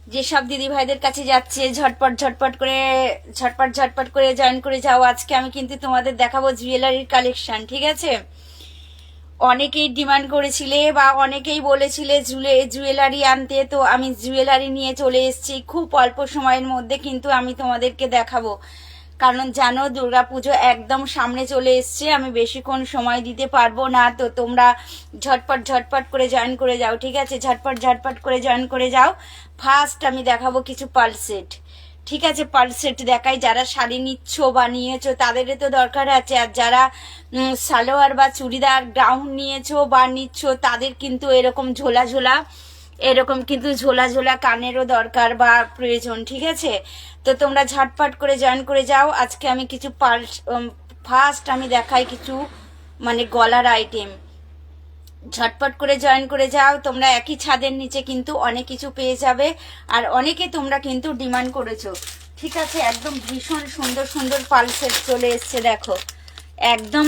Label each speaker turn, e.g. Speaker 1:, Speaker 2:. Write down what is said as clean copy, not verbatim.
Speaker 1: যেসব দিদি ভাইদের কাছে যাচ্ছে ঝটপট ঝটপট করে জয়েন করে যাও। আজকে আমি কিন্তু তোমাদের দেখাবো জুয়েলারির কালেকশন, ঠিক আছে? অনেকেই ডিমান্ড করেছিলে বা অনেকেই বলেছিলে জুয়েলারি আনতে, তো আমি জুয়েলারি নিয়ে চলে এসেছি খুব অল্প সময়ের মধ্যে, কিন্তু আমি তোমাদেরকে দেখাবো। কারণ জানো দুর্গাপুজো একদম সামনে চলে এসছে, আমি বেশিক্ষণ সময় দিতে পারবো না। তো তোমরা ঝটপট করে জয়েন করে যাও, ঠিক আছে? ঝটপট করে জয়েন করে যাও। ফার্স্ট আমি দেখাবো কিছু পার্ল সেট, ঠিক আছে? পার্ল সেট দেখাই। যারা শাড়ি নিচ্ছ বা নিয়েছো তাদেরও তো দরকার আছে, আর যারা সালোয়ার বা চুড়িদার গাউন নিয়েছো বা নিচ্ছ তাদের কিন্তু এরকম ঝোলা ঝোলা কানেরও দরকার বা প্রয়োজন, ঠিক আছে? তো তোমরা ঝটপট করে জয়েন করে যাও। আজকে আমি কিছু ফার্স্ট আমি দেখাই কিছু মানে গলার আইটেম। ঝটপট করে জয়েন করে যাও। তোমরা একই ছাদের নিচে কিন্তু অনেক কিছু পেয়ে যাবে, আর অনেকে তোমরা কিন্তু ডিমান্ড করেছো, ঠিক আছে? একদম ভীষণ সুন্দর সুন্দর পার্ল সেট চলে এসছে, দেখো একদম